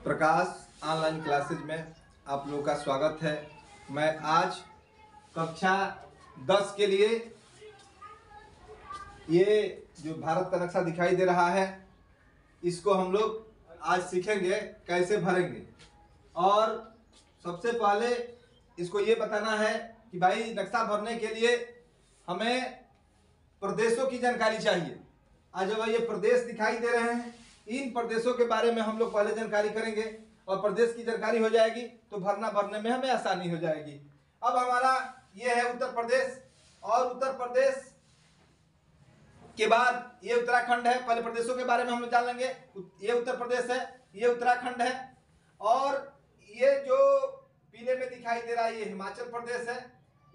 प्रकाश online classes में आप लोगों का स्वागत है। मैं आज कक्षा 10 के लिए ये जो भारत का नक्शा दिखाई दे रहा है इसको हम लोग आज सीखेंगे कैसे भरेंगे। और सबसे पहले इसको ये बताना है कि भाई नक्शा भरने के लिए हमें प्रदेशों की जानकारी चाहिए। आज जब ये प्रदेश दिखाई दे रहे हैं इन प्रदेशों के बारे में हम लोग पहले जानकारी करेंगे और प्रदेश की जानकारी हो जाएगी तो भरने में हमें आसानी हो जाएगी। अब हमारा ये है उत्तर प्रदेश और उत्तर प्रदेश के बाद ये उत्तराखंड है। पहले प्रदेशों के बारे में हम लोग जान लेंगे। ये उत्तर प्रदेश है, ये उत्तराखंड है और ये जो पीले में दिखाई दे रहा है ये हिमाचल प्रदेश है।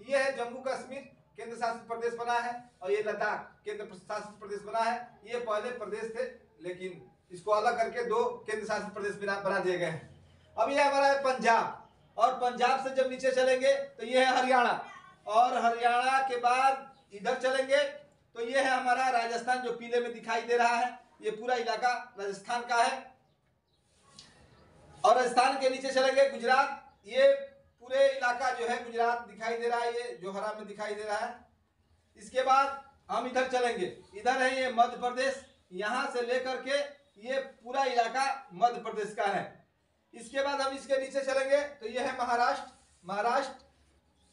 ये है जम्मू कश्मीर केंद्र शासित प्रदेश बना है और ये लद्दाख केंद्र शासित प्रदेश बना है। ये पहले प्रदेश थे लेकिन इसको अलग करके दो केंद्र शासित प्रदेश बना दिए गए हैं। अब ये हमारा है पंजाब और पंजाब से जब नीचे चलेंगे तो ये है हरियाणा और हरियाणा के बाद इधर चलेंगे तो ये है हमारा राजस्थान जो पीले में दिखाई दे रहा है। ये पूरा इलाका राजस्थान का है और राजस्थान के नीचे चलेंगे गुजरात। ये पूरे इलाका जो है गुजरात दिखाई दे रहा है, ये जो हरा में दिखाई दे रहा है। इसके बाद हम इधर चलेंगे, इधर है ये मध्य प्रदेश, यहां से लेकर के ये पूरा इलाका मध्य प्रदेश का है। इसके बाद हम इसके नीचे चलेंगे तो ये है महाराष्ट्र।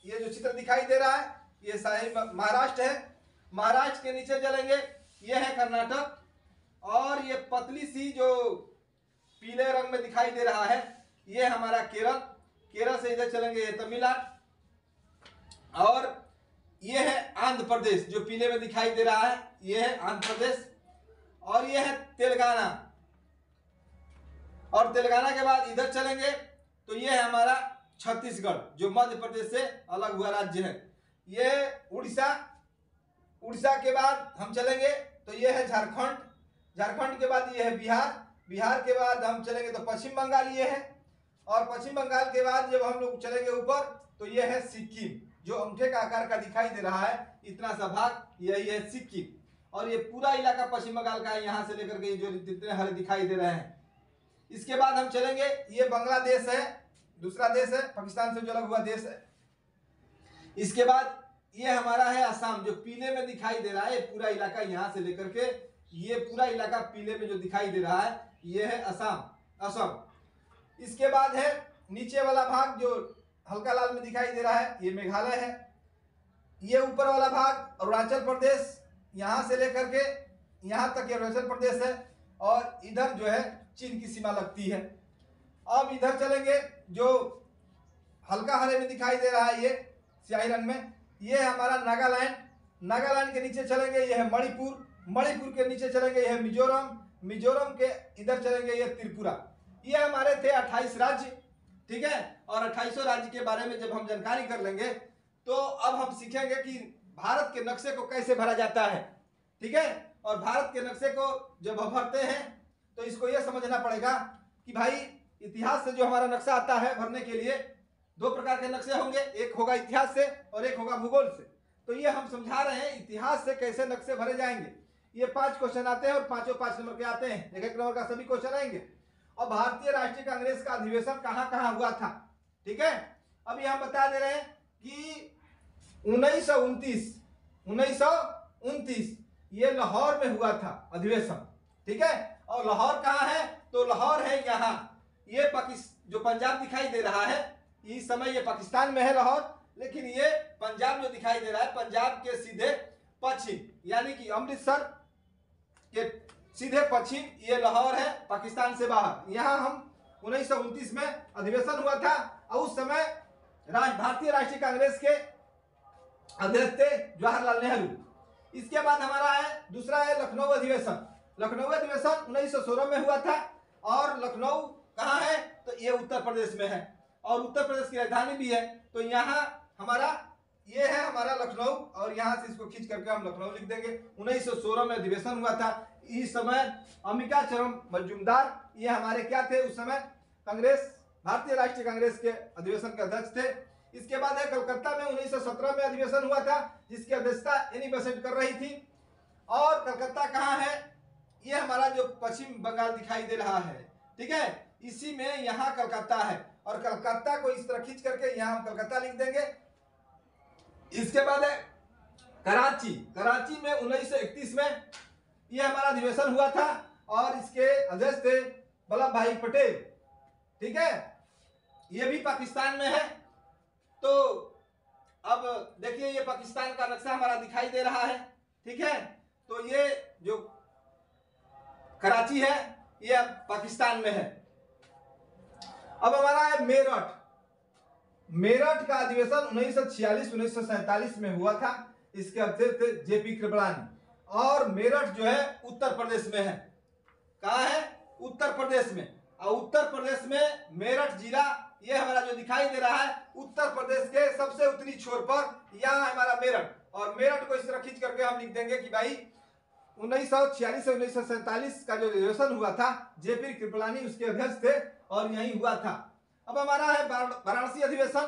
ये जो चित्र दिखाई दे रहा है ये शाही महाराष्ट्र है। महाराष्ट्र के नीचे चलेंगे ये है कर्नाटक और ये पतली सी जो पीले रंग में दिखाई दे रहा है ये हमारा केरल। केरल से इधर चलेंगे ये तमिलनाडु और ये है आंध्र प्रदेश जो पीले में दिखाई दे रहा है, ये है आंध्र प्रदेश और ये है तेलंगाना। और तेलंगाना के बाद इधर चलेंगे तो ये है हमारा छत्तीसगढ़ जो मध्य प्रदेश से अलग हुआ राज्य है। ये उड़ीसा, उड़ीसा के बाद हम चलेंगे तो ये है झारखंड, झारखंड के बाद ये है बिहार, बिहार के बाद हम चलेंगे तो पश्चिम बंगाल ये है और पश्चिम बंगाल के बाद जब हम लोग चलेंगे ऊपर तो ये है सिक्किम जो अंगूठे का आकार का दिखाई दे रहा है, इतना सा भाग यही है सिक्किम। और ये पूरा इलाका पश्चिम बंगाल का है, यहाँ से लेकर के जो जितने हरे दिखाई दे रहे हैं। इसके बाद हम चलेंगे ये बांग्लादेश है, दूसरा देश है, पाकिस्तान से जो अलग हुआ देश है। इसके बाद ये हमारा है असम जो पीले में दिखाई दे रहा है, पूरा इलाका यहाँ से लेकर के ये पूरा इलाका पीले में जो दिखाई दे रहा है ये है असम। इसके बाद है नीचे वाला भाग जो हल्का लाल में दिखाई दे रहा है ये मेघालय है। ये ऊपर वाला भाग अरुणाचल प्रदेश, यहाँ से लेकर के यहाँ तक ये अरुणाचल प्रदेश है और इधर जो है चीन की सीमा लगती है। अब इधर चलेंगे जो हल्का हरे में दिखाई दे रहा है ये स्याही रंग में, ये है हमारा नागालैंड। नागालैंड के नीचे चलेंगे ये है मणिपुर, मणिपुर के नीचे चलेंगे ये है मिजोरम, मिजोरम के इधर चलेंगे ये त्रिपुरा। ये हमारे थे 28 राज्य, ठीक है। और 28 राज्य के बारे में जब हम जानकारी कर लेंगे तो अब हम सीखेंगे कि भारत के नक्शे को कैसे भरा जाता है, ठीक है। और भारत के नक्शे को जब हम भरते हैं तो इसको यह समझना पड़ेगा कि भाई इतिहास से जो हमारा नक्शा आता है भरने के लिए दो प्रकार के नक्शे होंगे, एक होगा इतिहास से और एक होगा भूगोल से। तो ये हम समझा रहे हैं इतिहास से कैसे नक्शे भरे जाएंगे। ये 5 क्वेश्चन आते हैं और पांचों 5 नंबर के आते हैं, एक नंबर का सभी क्वेश्चन आएंगे। और भारतीय राष्ट्रीय कांग्रेस का अधिवेशन कहां कहां हुआ था, ठीक है। अभी हम बता दे रहे हैं कि 1929 ये लाहौर में हुआ था अधिवेशन, ठीक है। और लाहौर कहां है तो लाहौर है यहाँ, ये जो पंजाब दिखाई दे रहा है इस समय ये पाकिस्तान में है लाहौर, लेकिन ये पंजाब जो दिखाई दे रहा है पंजाब के सीधे पश्चिम यानी कि अमृतसर के सीधे पश्चिम ये लाहौर है पाकिस्तान से बाहर। यहाँ हम 1929 में अधिवेशन हुआ था और उस समय भारतीय राष्ट्रीय कांग्रेस के अध्यक्ष थे जवाहरलाल नेहरू। इसके बाद हमारा है दूसरा है लखनऊ अधिवेशन। लखनऊ अधिवेशन 1916 में हुआ था और लखनऊ कहाँ है तो ये उत्तर प्रदेश में है और उत्तर प्रदेश की राजधानी भी है। तो यहाँ हमारा ये है हमारा लखनऊ और यहाँ से इसको खींच करके हम लखनऊ लिख देंगे। 1916 में अधिवेशन हुआ था। इस समय अंबिका चरण मजूमदार ये हमारे क्या थे उस समय कांग्रेस भारतीय राष्ट्रीय कांग्रेस के अधिवेशन के अध्यक्ष थे। इसके बाद है कलकत्ता में 1917 में अधिवेशन हुआ था जिसकी अध्यक्षता एनी बेसेंट कर रही थी। और कलकत्ता कहाँ है ये हमारा जो पश्चिम बंगाल दिखाई दे रहा है, ठीक है। इसी में यहाँ कलकत्ता है, और कलकत्ता को इस तरह खींच करके यहाँ हम कलकत्ता लिख देंगे। इसके बाद है कराची। कराची में 1931 में ये हमारा अधिवेशन हुआ था और इसके अध्यक्ष थे वल्लभ भाई पटेल। ठीक है, ये भी पाकिस्तान में है। तो अब देखिए ये पाकिस्तान का नक्शा हमारा दिखाई दे रहा है। ठीक है, तो ये जो कराची है ये पाकिस्तान में है। अब हमारा है मेरठ। मेरठ का अधिवेशन 1946-1947 में हुआ था। इसके अध्यक्ष थे जेपी कृपलानी, और मेरठ जो है उत्तर प्रदेश में है। कहाँ है? उत्तर प्रदेश में। और उत्तर प्रदेश में मेरठ जिला ये हमारा जो दिखाई दे रहा है उत्तर प्रदेश के सबसे उत्तरी छोर पर, यहाँ हमारा मेरठ। और मेरठ को इस तरह खींच करके हम लिख देंगे कि भाई 1946 से 1947 का जो अधिवेशन हुआ था जेपी कृपलानी उसके अध्यक्ष थे और यही हुआ था। अब हमारा है वाराणसी अधिवेशन।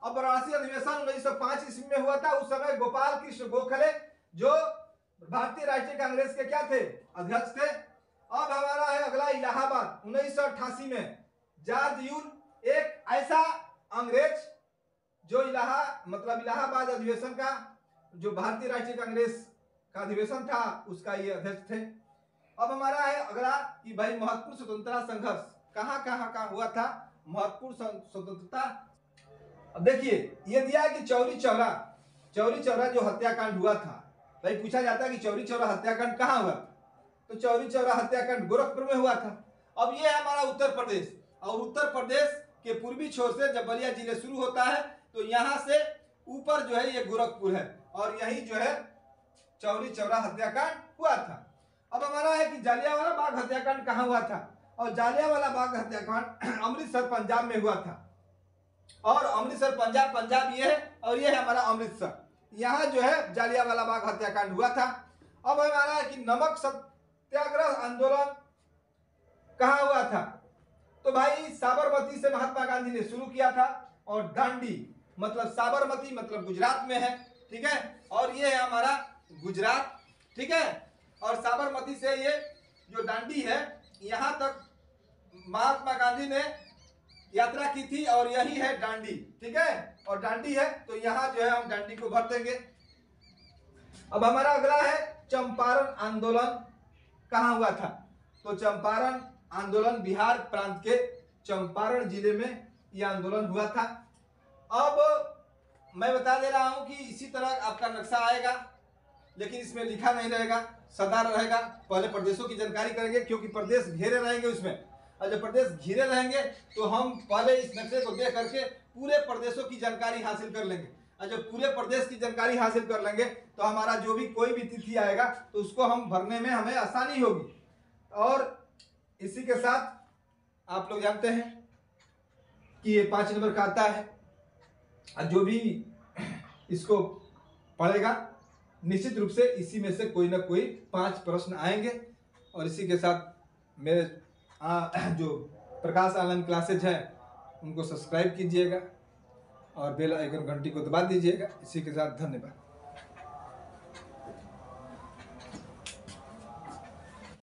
अब वाराणसी अधिवेशन 1905 ईस्वी में हुआ था। उस समय गोपाल कृष्ण गोखले जो भारतीय राष्ट्रीय कांग्रेस के क्या थे? अध्यक्ष थे। अब हमारा है अगला इलाहाबाद 1988 में। जॉर्ज यूल एक ऐसा अंग्रेज जो इलाहाबाद अधिवेशन का जो भारतीय राष्ट्रीय कांग्रेस का अधिवेशन था उसका ये अध्यक्ष थे। अब हमारा है अगला कि भाई महत्वपूर्ण स्वतंत्रता संघर्ष कहाँ का हुआ था? महत्वपूर्ण स्वतंत्रता। अब देखिए ये दिया है कि चौरी चौरा जो हत्याकांड हुआ था। भाई पूछा जाता है कि चौरी चौरा हत्याकांड कहाँ हुआ? तो चौरी चौरा हत्याकांड गोरखपुर में हुआ था। अब ये है हमारा उत्तर प्रदेश, और उत्तर प्रदेश के पूर्वी छोर से जब बलिया जिले शुरू होता है तो यहाँ से ऊपर जो है ये गोरखपुर है, और यही जो है चौरी चौरा हत्याकांड हुआ था। अब हमारा है कि जालियांवाला बाग हत्याकांड कहाँ हुआ था? और जालियांवाला बाग हत्याकांड अमृतसर पंजाब में हुआ था। और अमृतसर पंजाब ये है, और ये है हमारा अमृतसर। यहाँ जो है जालियांवाला बाग हत्याकांड हुआ था। अब हमारा है कि नमक सत्याग्रह आंदोलन कहाँ हुआ था? तो भाई साबरमती से महात्मा गांधी ने शुरू किया था, और दांडी मतलब साबरमती मतलब गुजरात में है। ठीक है, और ये है हमारा गुजरात। ठीक है, और साबरमती से ये जो दांडी है यहाँ तक महात्मा गांधी ने यात्रा की थी, और यही है दांडी। ठीक है, और दांडी है तो यहाँ जो है हम दांडी को भर देंगे। अब हमारा अगला है चंपारण आंदोलन कहाँ हुआ था? तो चंपारण आंदोलन बिहार प्रांत के चंपारण जिले में यह आंदोलन हुआ था। अब मैं बता दे रहा हूं कि इसी तरह आपका नक्शा आएगा, लेकिन इसमें लिखा नहीं रहेगा, सदा रहेगा। पहले प्रदेशों की जानकारी करेंगे क्योंकि प्रदेश घेरे रहेंगे उसमें, और जब प्रदेश घिरे रहेंगे तो हम पहले इस नक्शे को देख करके पूरे प्रदेशों की जानकारी हासिल कर लेंगे। और जब पूरे प्रदेश की जानकारी हासिल कर लेंगे तो हमारा जो भी कोई भी तिथि आएगा तो उसको हम भरने में हमें आसानी होगी। और इसी के साथ आप लोग जानते हैं कि ये 5 नंबर का आता है, और जो भी इसको पढ़ेगा निश्चित रूप से इसी में से कोई ना कोई 5 प्रश्न आएंगे। और इसी के साथ मेरे जो प्रकाश ऑनलाइन क्लासेज है उनको सब्सक्राइब कीजिएगा और बेल आइकन घंटी को दबा दीजिएगा। इसी के साथ धन्यवाद।